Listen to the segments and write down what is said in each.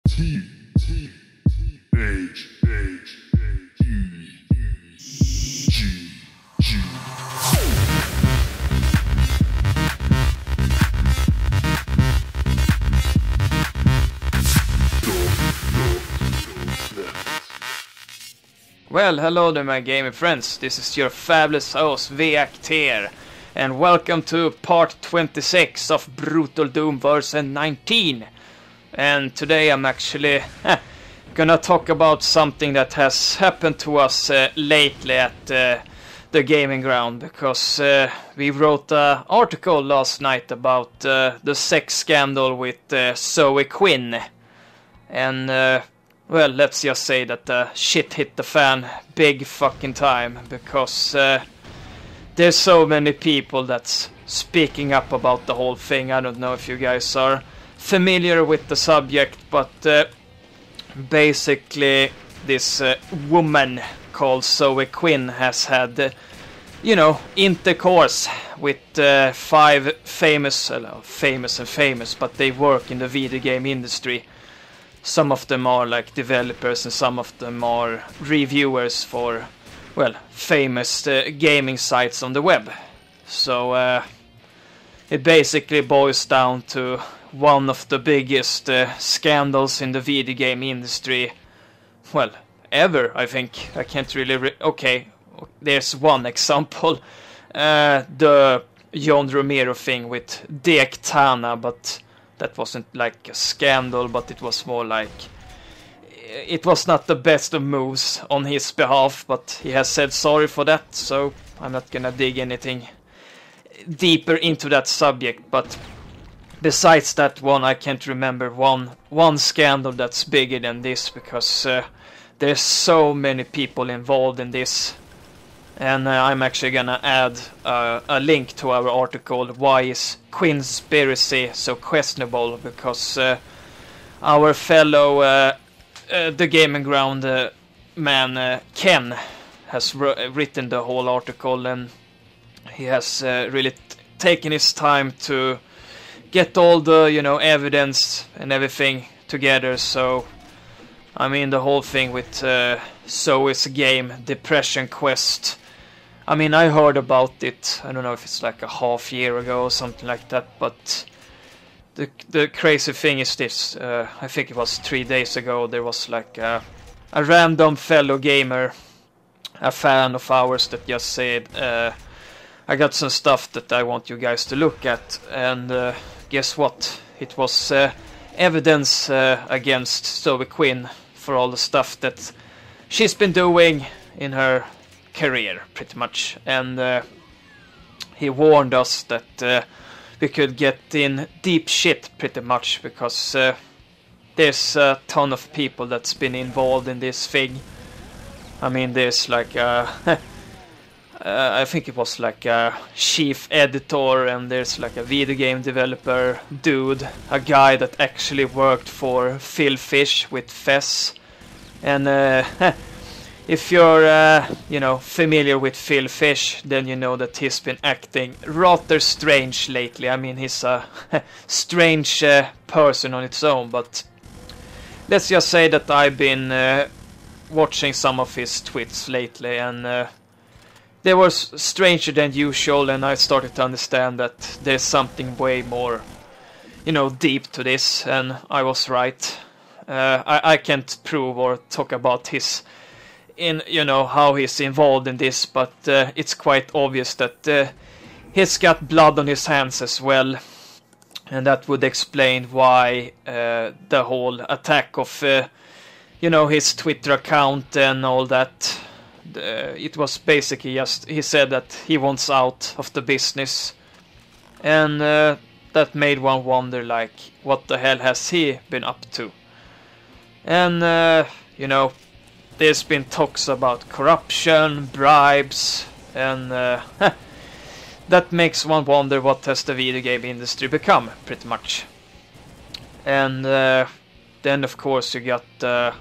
T T H H E G G. Well, hello there my gaming friends, this is your fabulous host v19 and welcome to part 26 of Brutal Doom version 19. And today I'm actually gonna talk about something that has happened to us lately at the gaming ground, because we wrote an article last night about the sex scandal with Zoe Quinn. And well, let's just say that shit hit the fan big fucking time, because there's so many people that's speaking up about the whole thing. I don't know if you guys are familiar with the subject, but basically this woman called Zoe Quinn has had, intercourse with 5 famous, but they work in the video game industry. Some of them are like developers and some of them are reviewers for, well, famous gaming sites on the web. So it basically boils down to one of the biggest scandals in the video game industry, well, ever, I think. I can't really... okay, there's one example. The John Romero thing with Tana, but that wasn't like a scandal, but it was more like... it was not the best of moves on his behalf, but he has said sorry for that, so I'm not gonna dig anything deeper into that subject. But besides that one, I can't remember one scandal that's bigger than this, because there's so many people involved in this. And I'm actually gonna add a link to our article, Why is Quinnspiracy so questionable? Because our fellow the gaming ground man Ken has written the whole article, and he has really taken his time to get all the evidence and everything together. So I mean, the whole thing with Zoe's game Depression Quest, I mean, I heard about it, I don't know if it's like a half year ago or something like that, but the crazy thing is this, I think it was 3 days ago, there was like a random fellow gamer, a fan of ours, that just said, I got some stuff that I want you guys to look at, and guess what? It was evidence against Zoe Quinn for all the stuff that she's been doing in her career, pretty much. And he warned us that we could get in deep shit, pretty much, because there's a ton of people that's been involved in this thing. I mean, there's like I think it was like a chief editor, and there's like a video game developer dude, a guy that actually worked for Phil Fish with Fess. And if you're familiar with Phil Fish, then you know that he's been acting rather strange lately. I mean, he's a strange person on its own, but let's just say that I've been watching some of his tweets lately, and they were stranger than usual, and I started to understand that there's something way more, deep to this, and I was right. I can't prove or talk about how he's involved in this, but it's quite obvious that he's got blood on his hands as well, and that would explain why the whole attack of, his Twitter account and all that. It was basically just, he said that he wants out of the business, and that made one wonder, like, what the hell has he been up to? And there's been talks about corruption, bribes, and that makes one wonder, what has the video game industry become, pretty much. And then of course you got the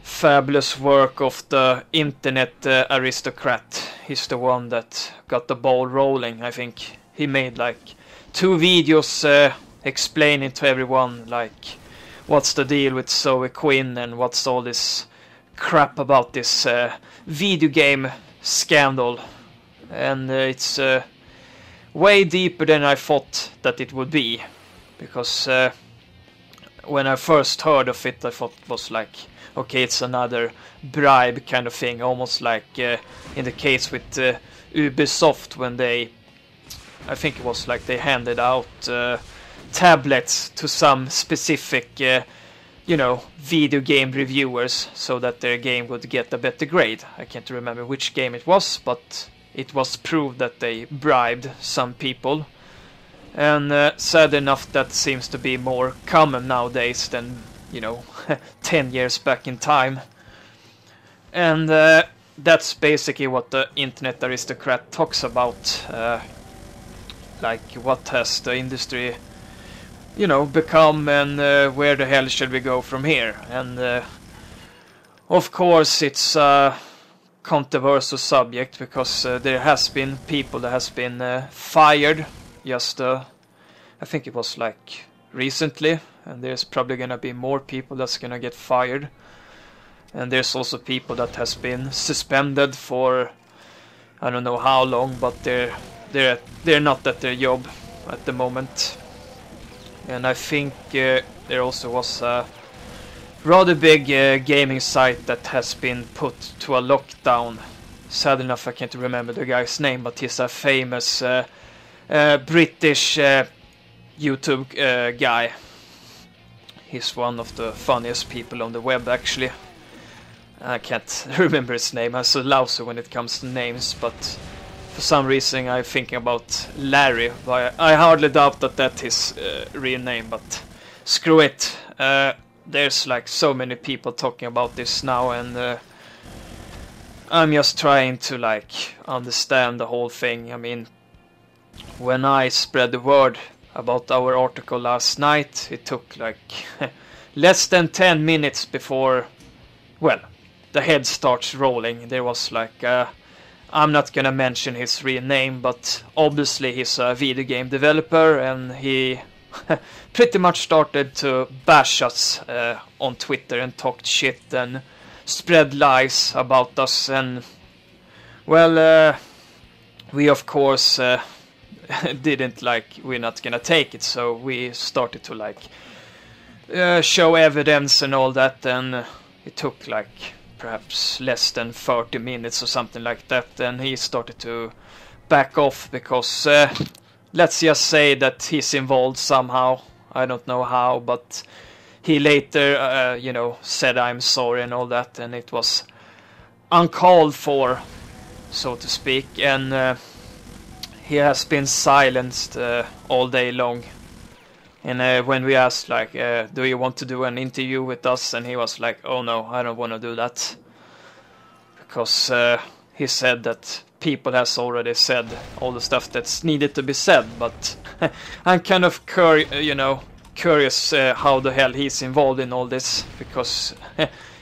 fabulous work of the internet aristocrat. He's the one that got the ball rolling. I think he made like 2 videos explaining to everyone like what's the deal with Zoe Quinn and what's all this crap about this video game scandal. And it's way deeper than I thought that it would be, because when I first heard of it, I thought it was like, okay, it's another bribe kind of thing, almost like in the case with Ubisoft, when they, I think it was like they handed out tablets to some specific video game reviewers so that their game would get a better grade. I can't remember which game it was, but it was proved that they bribed some people. And sad enough, that seems to be more common nowadays than 10 years back in time. And that's basically what the internet aristocrat talks about. Like, what has the industry become, and where the hell should we go from here? And of course it's a controversial subject, because there has been people that has been fired just I think it was like recently, and there's probably gonna be more people that's gonna get fired. And there's also people that has been suspended for I don't know how long, but they're not at their job at the moment. And I think there also was a rather big gaming site that has been put to a lockdown. Sad enough, I can't remember the guy's name, but he's a famous British YouTube guy. He's one of the funniest people on the web, actually. I can't remember his name. I'm so lousy when it comes to names, but for some reason I'm thinking about Larry. But I hardly doubt that that's his real name, but screw it. There's like so many people talking about this now, and I'm just trying to like understand the whole thing. I mean, when I spread the word about our article last night, it took like less than 10 minutes before, well, the head starts rolling. There was like I'm not gonna mention his real name, but obviously he's a video game developer, and he pretty much started to bash us on Twitter and talked shit and spread lies about us. And well, we of course didn't we're not gonna take it, so we started to like show evidence and all that, and it took like perhaps less than 30 minutes or something like that, and he started to back off because let's just say that he's involved somehow. I don't know how, but he later said I'm sorry and all that, and it was uncalled for, so to speak. And he has been silenced all day long. And when we asked like, do you want to do an interview with us, and he was like, oh no, I don't want to do that, because he said that people has already said all the stuff that's needed to be said. But I'm kind of curious how the hell he's involved in all this, because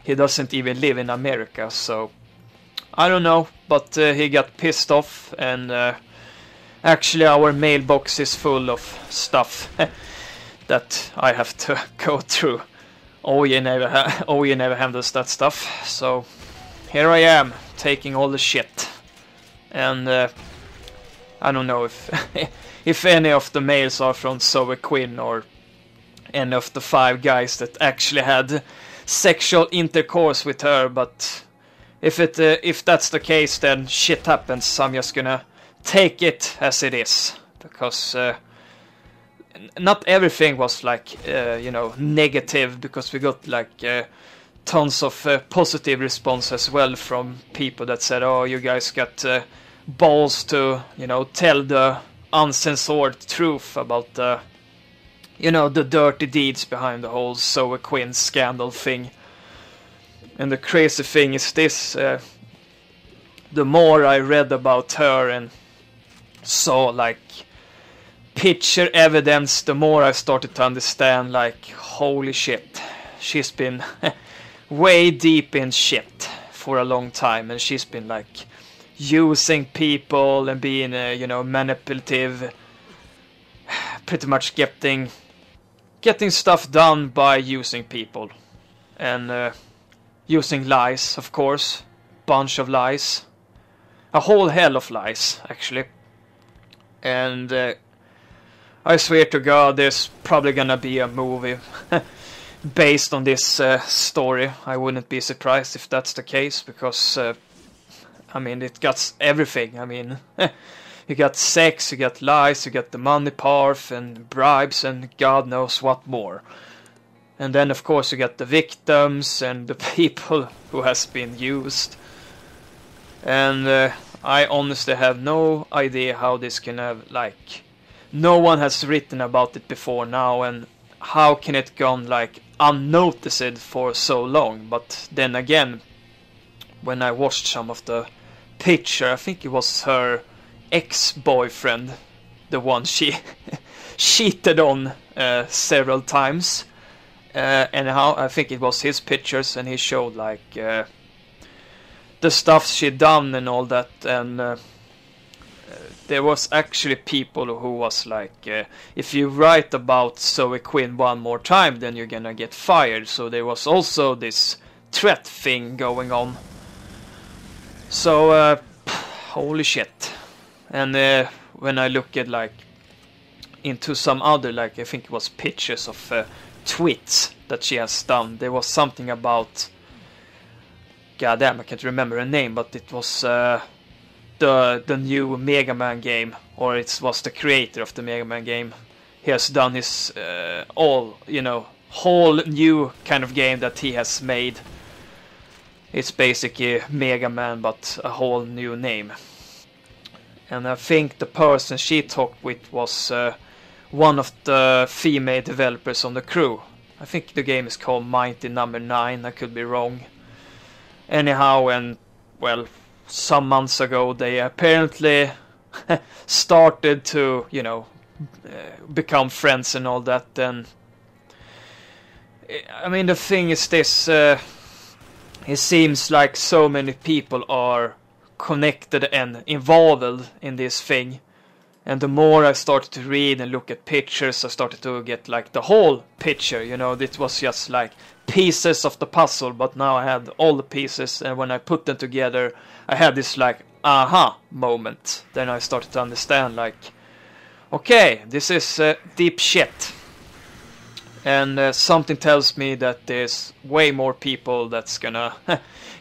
he doesn't even live in America. So I don't know, but he got pissed off, and actually our mailbox is full of stuff that I have to go through. You never handles that stuff. So here I am, taking all the shit. And I don't know if if any of the mails are from Zoe Quinn, or any of the 5 guys that actually had sexual intercourse with her. But if that's the case, then shit happens. I'm just gonna take it as it is, because not everything was like negative, because we got like tons of positive response as well from people that said, oh, you guys got balls to tell the uncensored truth about the dirty deeds behind the whole Zoe Quinn scandal thing. And the crazy thing is this, the more I read about her and saw like picture evidence, the more I started to understand, like, holy shit, she's been way deep in shit for a long time, and she's been like using people and being manipulative, pretty much getting getting stuff done by using people. And using lies, of course. Bunch of lies. A whole hell of lies, actually. And I swear to God, there's probably gonna be a movie based on this story. I wouldn't be surprised if that's the case, because I mean, it got everything. I mean, you got sex, you got lies, you got the money part, and bribes, and God knows what more. And then, of course, you got the victims and the people who has been used. And I honestly have no idea how this can have, like, no one has written about it before now, and how can it gone, like, unnoticed for so long? But then again, when I watched some of the picture, I think it was her ex-boyfriend, the one she cheated on several times. Anyhow, I think it was his pictures, and he showed, like, the stuff she'd done and all that, and there was actually people who was like, if you write about Zoe Quinn one more time, then you're gonna get fired. So there was also this threat thing going on. So, holy shit. And when I look at, like, into some other, like, I think it was pictures of tweets that she has done, there was something about, goddamn, I can't remember her name, but it was the new Mega Man game, or it was the creator of the Mega Man game. He has done his whole new kind of game that he has made. It's basically Mega Man, but a whole new name. And I think the person she talked with was one of the female developers on the crew. I think the game is called Mighty Number 9, I could be wrong. Anyhow, and well, some months ago they apparently started to, become friends and all that. And I mean, the thing is this, it seems like so many people are connected and involved in this thing. And the more I started to read and look at pictures, I started to get, like, the whole picture, it was just like pieces of the puzzle, but now I had all the pieces, and when I put them together, I had this, like, aha moment. Then I started to understand, like, okay, this is deep shit. And something tells me that there's way more people that's gonna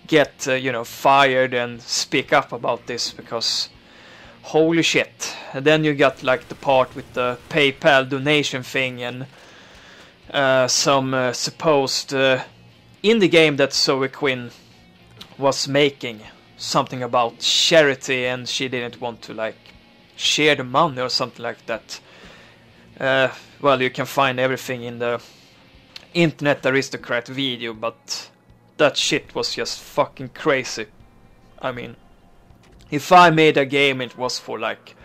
get, fired and speak up about this, because holy shit. And then you got, like, the part with the PayPal donation thing, and some supposed indie game that Zoe Quinn was making, something about charity, and she didn't want to, like, share the money or something like that. Well, you can find everything in the Internet Aristocrat video, but that shit was just fucking crazy. I mean, if I made a game, it was for, like,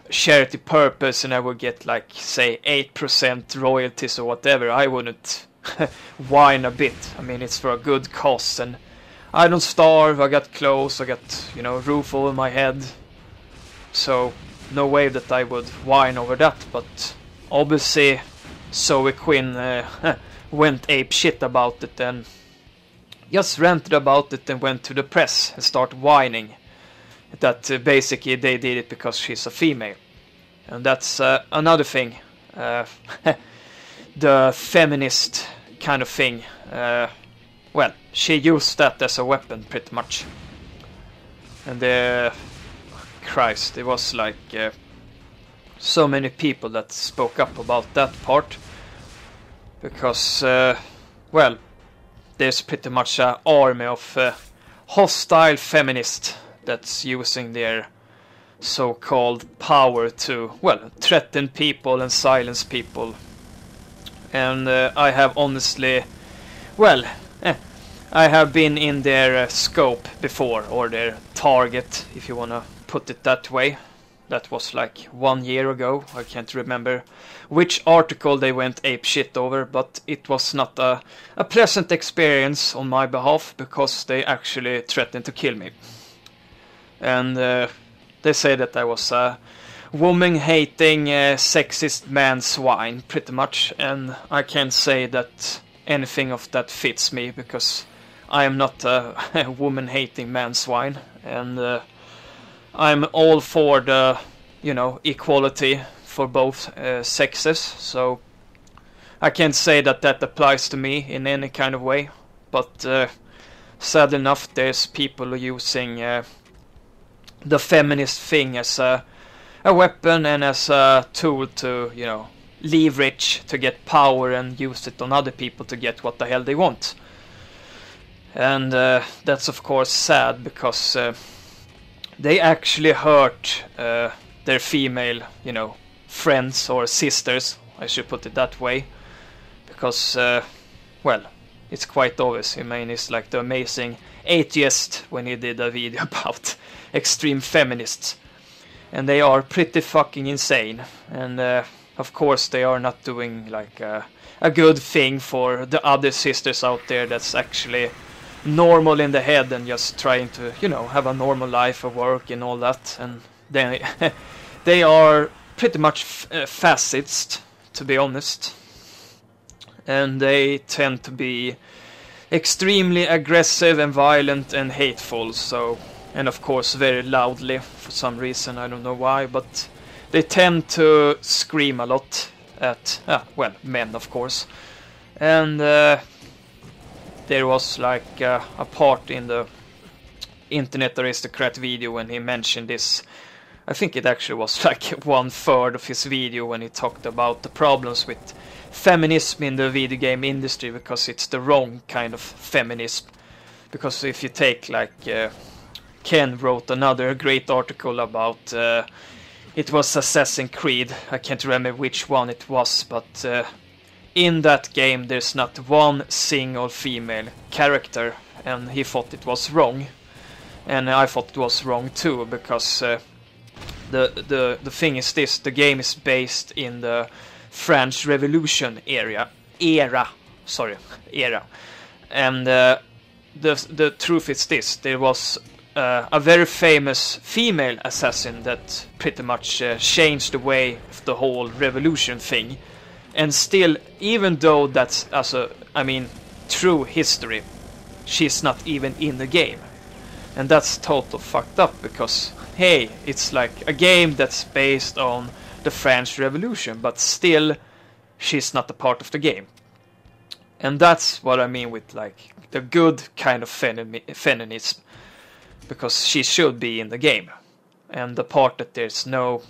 charity purpose, and I would get, like, say 8% royalties or whatever, I wouldn't whine a bit. I mean, it's for a good cause, and I don't starve, I got clothes, I got, roof over my head. So, no way that I would whine over that, but obviously Zoe Quinn went ape shit about it, and just ranted about it and went to the press and started whining that basically they did it because she's a female. And that's another thing. The feminist kind of thing. Well, she used that as a weapon pretty much. And Christ, it was like so many people that spoke up about that part. Because, well, there's pretty much an army of hostile feminists that's using their so-called power to, well, threaten people and silence people. And I have honestly, well, I have been in their scope before, or their target, if you want to put it that way. That was like 1 year ago. I can't remember which article they went ape shit over, but it was not a pleasant experience on my behalf, because they actually threatened to kill me. And they say that I was a woman-hating, sexist man swine, pretty much. And I can't say that anything of that fits me, because I am not a woman-hating man swine. And I'm all for the, equality for both sexes. So I can't say that that applies to me in any kind of way. But sad enough, there's people using the feminist thing as a weapon and as a tool to, leverage, to get power and use it on other people to get what the hell they want. And that's of course sad, because they actually hurt their female, friends or sisters, I should put it that way. Because, well, it's quite obvious. I mean, it's like the amazing atheist when he did a video about extreme feminists. And they are pretty fucking insane. And of course they are not doing like a good thing for the other sisters out there that's actually normal in the head and just trying to, have a normal life of work and all that. And then they are pretty much fascist, to be honest. And they tend to be extremely aggressive and violent and hateful, so, and of course very loudly for some reason, I don't know why, but they tend to scream a lot at, men of course. And there was like a part in the Internet Aristocrat video when he mentioned this. I think it actually was like 1/3 of his video when he talked about the problems with feminism in the video game industry, because it's the wrong kind of feminism. Because if you take like Ken wrote another great article about it was Assassin's Creed, I can't remember which one it was, but in that game there's not one single female character, and he thought it was wrong, and I thought it was wrong too, because the thing is this: the game is based in the French Revolution era, and the truth is this: there was a very famous female assassin that pretty much changed the way of the whole revolution thing, and still, even though that's true history, she's not even in the game, and that's total fucked up, because hey, it's like a game that's based on the French Revolution, but still she's not a part of the game. And that's what I mean with like the good kind of feminism, because she should be in the game. And the part that there's no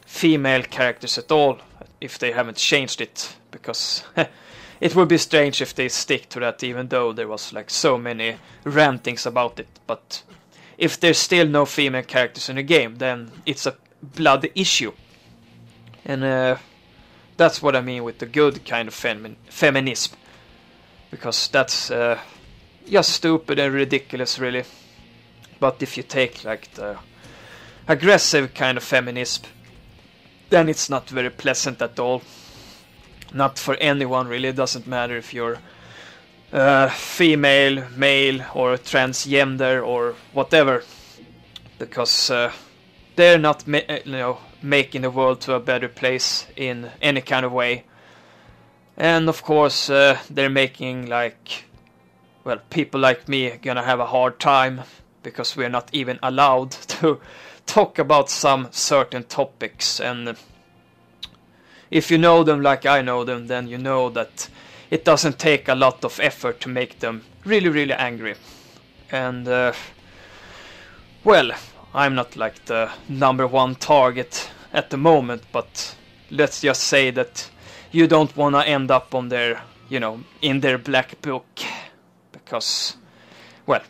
female characters at all, if they haven't changed it, because it would be strange if they stick to that, even though there was like so many rantings about it. But if there's still no female characters in the game, then it's a blood issue. And that's what I mean with the good kind of feminism. Because that's just stupid and ridiculous, really. But if you take like the aggressive kind of feminism, then it's not very pleasant at all. Not for anyone, really. It doesn't matter if you're female, male, or transgender, or whatever. Because they're not making the world to a better place in any kind of way. And of course they're making like, well, people like me gonna have a hard time, because we're not even allowed to talk about some certain topics. And if you know them like I know them, then you know that it doesn't take a lot of effort to make them really, really angry. And well, I'm not like the #1 target at the moment, but let's just say that you don't want to end up on their, in their black book, because, well,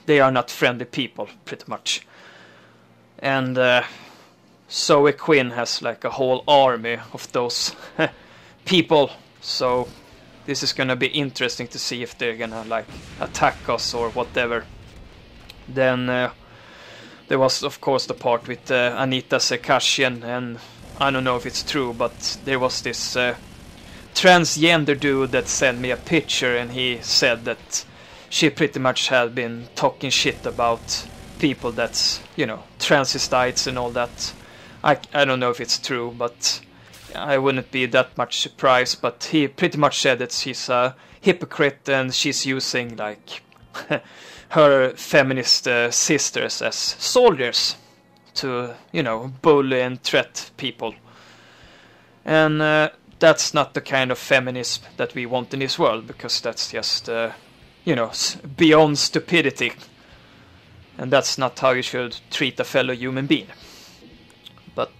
they are not friendly people, pretty much. And Zoe Quinn has like a whole army of those people, so this is gonna be interesting to see if they're gonna like attack us or whatever. Then there was of course the part with Anita Sarkeesian, and I don't know if it's true, but there was this transgender dude that sent me a picture, and he said that she pretty much had been talking shit about people that's, transvestites and all that. I don't know if it's true, but I wouldn't be that much surprised. But he pretty much said that she's a hypocrite and she's using like her feminist sisters as soldiers to, you know, bully and threat people. And that's not the kind of feminism that we want in this world, because that's just, you know, beyond stupidity. And that's not how you should treat a fellow human being. But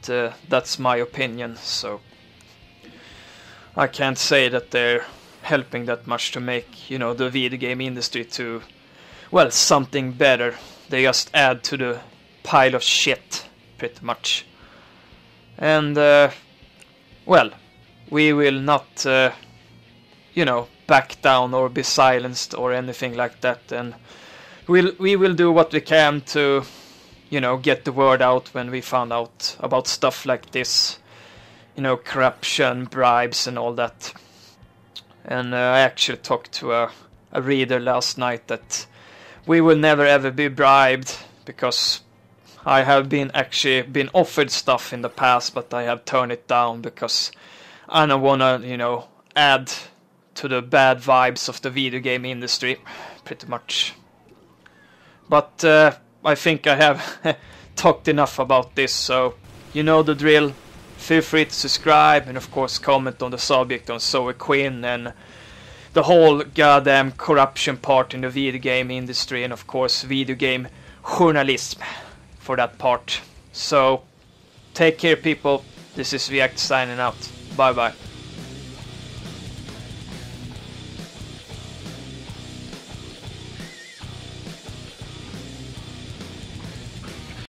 that's my opinion, so I can't say that they're helping that much to make, you know, the video game industry to, well, something better. They just add to the pile of shit, pretty much. And, well, we will not, you know, back down or be silenced or anything like that. And we will do what we can to, you know, get the word out when we found out about stuff like this. You know, corruption, bribes and all that. And I actually talked to a reader last night that we will never ever be bribed, because I have been offered stuff in the past, but I have turned it down because I don't wanna, you know, add to the bad vibes of the video game industry, pretty much. But I think I have talked enough about this, so you know the drill. Feel free to subscribe and of course comment on the subject on Zoe Quinn and the whole goddamn corruption part in the video game industry, and of course video game journalism for that part. So take care, people. This is v19 signing out. Bye bye.